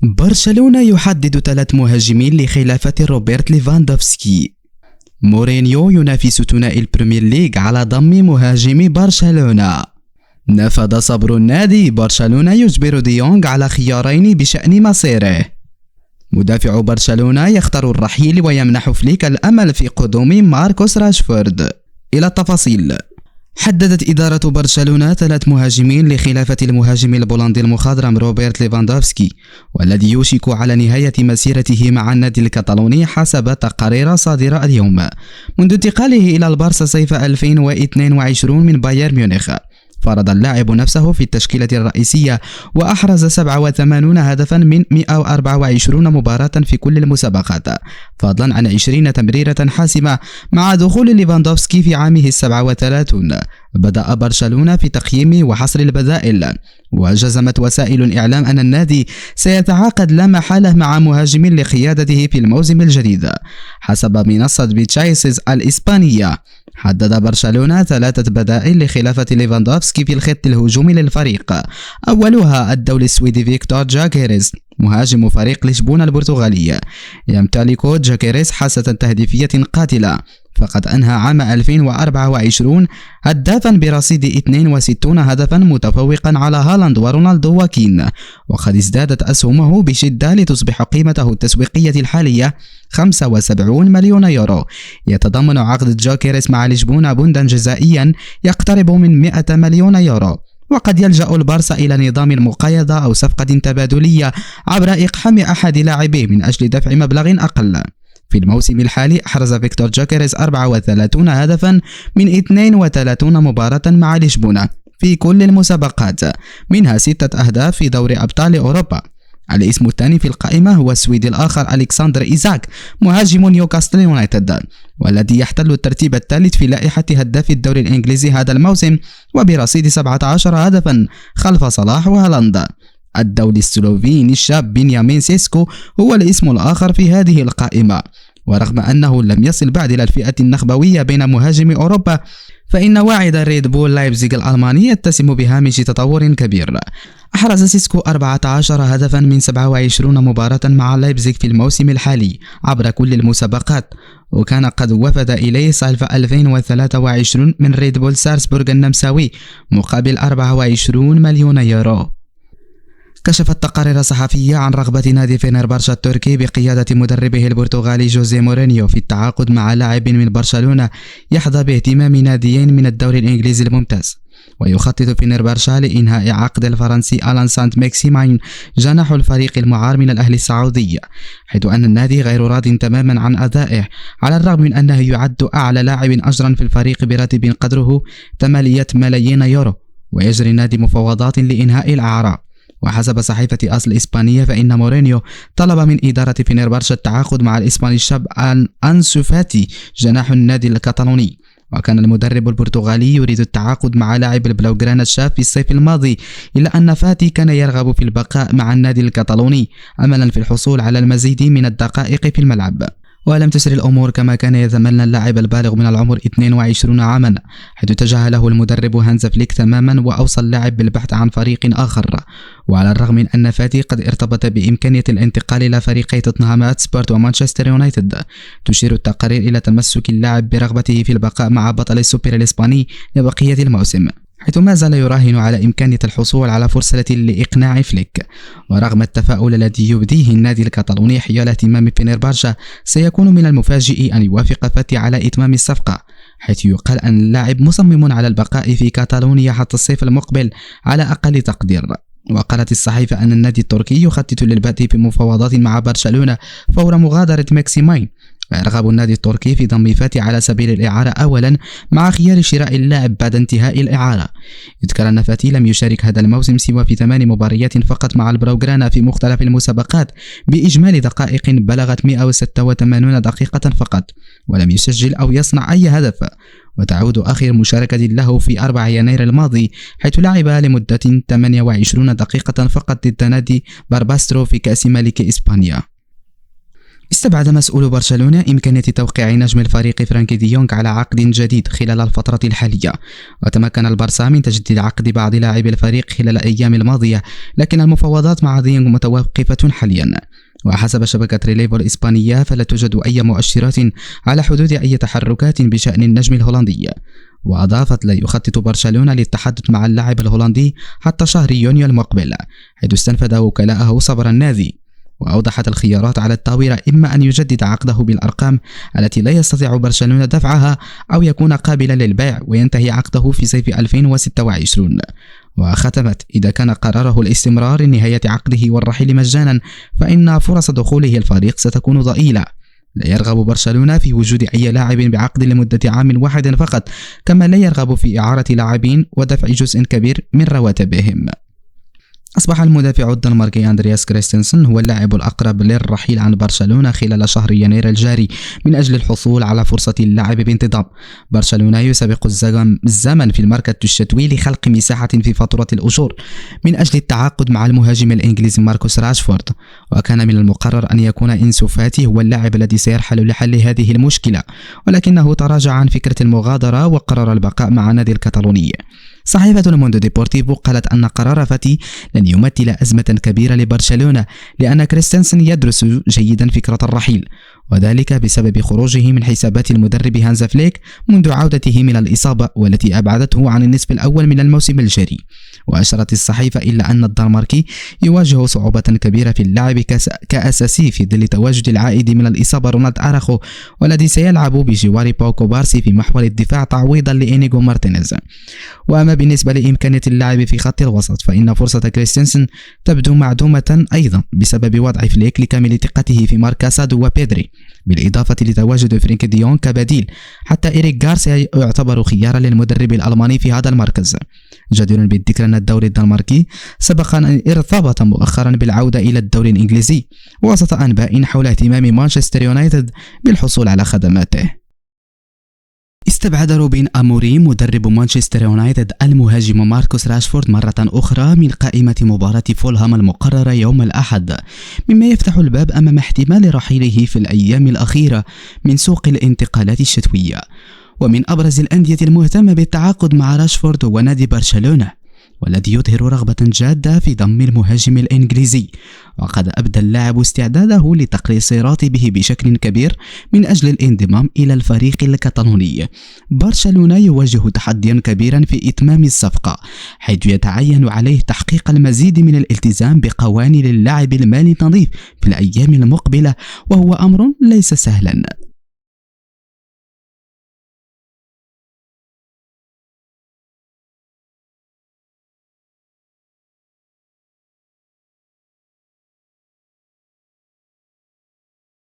برشلونة يحدد 3 مهاجمين لخلافة روبرت ليفاندوفسكي. مورينيو ينافس ثنائي البريمير ليج على ضم مهاجم برشلونة. نفذ صبر النادي، برشلونة يجبر ديونغ على خيارين بشأن مصيره. مدافع برشلونة يختار الرحيل ويمنح فليك الأمل في قدوم ماركوس راشفورد. إلى التفاصيل. حددت إدارة برشلونة 3 مهاجمين لخلافة المهاجم البولندي المخضرم روبرت ليفاندوفسكي، والذي يوشك على نهاية مسيرته مع النادي الكتالوني حسب تقارير صادرة اليوم، منذ انتقاله إلى البارسا صيف 2022 من بايرن ميونخ. فرض اللاعب نفسه في التشكيلة الرئيسية وأحرز 87 هدفا من 124 مباراة في كل المسابقات، فضلا عن 20 تمريرة حاسمة. مع دخول ليفاندوفسكي في عامه 37 بدأ برشلونة في تقييم وحصر البدائل، وجزمت وسائل الإعلام أن النادي سيتعاقد لا محالة مع مهاجم لقيادته في الموسم الجديد. حسب منصة بيتشايسز الإسبانية، حدد برشلونة 3 بدائل لخلافة ليفاندوفسكي في الخط الهجومي للفريق. أولها الدولي السويدي فيكتور جاكيريس مهاجم فريق لشبونة البرتغالي. يمتلك جاكيريس حاسة تهديفية قاتلة، فقد أنهى عام 2024 هدافا برصيد 62 هدفا، متفوقا على هالاند ورونالدو وكين، وقد ازدادت أسهمه بشدة لتصبح قيمته التسويقية الحالية 75 مليون يورو. يتضمن عقد جاكيريس مع لشبونة بندا جزائيا يقترب من 100 مليون يورو. وقد يلجأ البارسا إلى نظام المقايضة أو صفقة تبادلية عبر إقحام أحد لاعبيه من أجل دفع مبلغ أقل. في الموسم الحالي أحرز فيكتور جاكيريس 34 هدفا من 32 مباراة مع لشبونة في كل المسابقات، منها 6 أهداف في دوري أبطال أوروبا. الاسم الثاني في القائمة هو السويدي الآخر ألكسندر إيزاك مهاجم نيوكاسل يونايتد، والذي يحتل الترتيب الثالث في لائحة هداف الدوري الإنجليزي هذا الموسم وبرصيد 17 هدفا خلف صلاح وهالاند. الدولي السلوفيني الشاب بنيامين سيسكو هو الاسم الآخر في هذه القائمة، ورغم أنه لم يصل بعد إلى الفئة النخبوية بين مهاجمي أوروبا، فإن واعد ريد بول لايبزيغ الألماني يتسم بهامش تطور كبير. أحرز سيسكو 14 هدفا من 27 مباراة مع لايبزيغ في الموسم الحالي عبر كل المسابقات، وكان قد وفد إليه صيف 2023 من ريد بول سالزبورغ النمساوي مقابل 24 مليون يورو. كشفت تقارير صحفية عن رغبة نادي فينرباغشا التركي بقيادة مدربه البرتغالي جوزيه مورينيو في التعاقد مع لاعب من برشلونة يحظى باهتمام ناديين من الدوري الإنجليزي الممتاز. ويخطط فينرباغشا لإنهاء عقد الفرنسي ألان سانت ماكسيمين جناح الفريق المعار من الأهلي السعودي، حيث أن النادي غير راض تماما عن أدائه، على الرغم من أنه يعد أعلى لاعب أجرا في الفريق براتب قدره 8 ملايين يورو، ويجري النادي مفاوضات لإنهاء الإعارة. وحسب صحيفة أصل إسبانية، فإن مورينيو طلب من إدارة فينرباغشا التعاقد مع الإسباني الشاب أنسو فاتي جناح النادي الكتالوني. وكان المدرب البرتغالي يريد التعاقد مع لاعب البلوغرانا الشاب في الصيف الماضي، إلا أن فاتي كان يرغب في البقاء مع النادي الكتالوني أملا في الحصول على المزيد من الدقائق في الملعب. ولم تسر الأمور كما كان يتمنى اللاعب البالغ من العمر 22 عاما، حيث تجاهله المدرب هانز فليك تماما وأوصى اللاعب بالبحث عن فريق آخر. وعلى الرغم من أن فاتي قد ارتبط بإمكانية الانتقال إلى فريقي توتنهام هاتسبير ومانشستر يونايتد، تشير التقارير إلى تمسك اللاعب برغبته في البقاء مع بطل السوبر الإسباني لبقية الموسم، حيث ما زال يراهن على إمكانية الحصول على فرصة لإقناع فليك. ورغم التفاؤل الذي يبديه النادي الكتالوني حيال اهتمام فينرباغشا، سيكون من المفاجئ أن يوافق فاتي على إتمام الصفقة، حيث يقال أن اللاعب مصمم على البقاء في كاتالونيا حتى الصيف المقبل على أقل تقدير. وقالت الصحيفة أن النادي التركي يخطط للبدء في مفاوضات مع برشلونة فور مغادرة ماكسيمين. ويرغب النادي التركي في ضم فاتي على سبيل الإعارة أولا، مع خيار شراء اللاعب بعد انتهاء الإعارة. يذكر أن فاتي لم يشارك هذا الموسم سوى في 8 مباريات فقط مع البلوغرانا في مختلف المسابقات، بإجمالي دقائق بلغت 186 دقيقة فقط، ولم يسجل أو يصنع أي هدف. وتعود آخر مشاركة له في 4 يناير الماضي، حيث لعب لمدة 28 دقيقة فقط ضد نادي بارباسترو في كأس ملك إسبانيا. استبعد مسؤول برشلونة إمكانية توقيع نجم الفريق فرانكي دي يونغ على عقد جديد خلال الفترة الحالية، وتمكن البارسا من تجديد عقد بعض لاعبي الفريق خلال الأيام الماضية، لكن المفاوضات مع دي يونغ متوقفة حاليا. وحسب شبكة ريليفو الإسبانية فلا توجد أي مؤشرات على حدوث أي تحركات بشأن النجم الهولندي. وأضافت لا يخطط برشلونة للتحدث مع اللاعب الهولندي حتى شهر يونيو المقبل، حيث استنفذ وكلاءه صبر النادي. وأوضحت الخيارات على الطاولة إما أن يجدد عقده بالأرقام التي لا يستطيع برشلونة دفعها، أو يكون قابلا للبيع وينتهي عقده في صيف 2026. وختمت: إذا كان قراره الاستمرار نهاية عقده والرحيل مجانا فإن فرص دخوله الفريق ستكون ضئيلة. لا يرغب برشلونة في وجود أي لاعب بعقد لمدة عام واحد فقط، كما لا يرغب في إعارة لاعبين ودفع جزء كبير من رواتبهم. أصبح المدافع الدنماركي أندرياس كريستنسن هو اللاعب الأقرب للرحيل عن برشلونة خلال شهر يناير الجاري من أجل الحصول على فرصة اللعب بانتظام. برشلونة يسابق الزمن في الميركاتو الشتوي لخلق مساحة في فاتورة الأجور من أجل التعاقد مع المهاجم الإنجليزي ماركوس راشفورد، وكان من المقرر أن يكون إنسو فاتي هو اللاعب الذي سيرحل لحل هذه المشكلة، ولكنه تراجع عن فكرة المغادرة وقرر البقاء مع النادي الكتالوني. صحيفة الموندو ديبورتيفو قالت أن قرار فاتي لن يمثل أزمة كبيرة لبرشلونة، لأن كريستنسن يدرس جيدا فكرة الرحيل، وذلك بسبب خروجه من حسابات المدرب هانز فليك منذ عودته من الإصابة والتي أبعدته عن النصف الأول من الموسم الجاري. وأشارت الصحيفة إلى أن الدنماركي يواجه صعوبة كبيرة في اللعب كأساسي في ظل تواجد العائد من الإصابة رونالد أراخو، والذي سيلعب بجوار باوكو بارسي في محور الدفاع تعويضا لإنيغو مارتينيز. وأما بالنسبة لإمكانية اللعب في خط الوسط فإن فرصة كريستنسن تبدو معدومة أيضا بسبب وضع فليك لكامل ثقته في ماركاسادو وبيدري، بالإضافة لتواجد فرينك دي يونغ كبديل، حتى إيريك غارسيا يعتبر خيارا للمدرب الألماني في هذا المركز. جدير بالذكر أن الدوري الدنماركي سبق أن ارتبط مؤخرا بالعودة إلى الدوري الإنجليزي وسط أنباء حول اهتمام مانشستر يونايتد بالحصول على خدماته. استبعد روبين أموريم مدرب مانشستر يونايتد المهاجم ماركوس راشفورد مرة أخرى من قائمة مباراة فولهام المقررة يوم الأحد، مما يفتح الباب أمام احتمال رحيله في الأيام الأخيرة من سوق الانتقالات الشتوية. ومن أبرز الأندية المهتمة بالتعاقد مع راشفورد هو نادي برشلونة، والذي يظهر رغبة جادة في ضم المهاجم الإنجليزي، وقد أبدى اللاعب استعداده لتقليص راتبه بشكل كبير من أجل الانضمام إلى الفريق الكتالوني. برشلونة يواجه تحديا كبيرا في إتمام الصفقة، حيث يتعين عليه تحقيق المزيد من الالتزام بقوانين اللاعب المالي النظيف في الأيام المقبلة، وهو أمر ليس سهلا.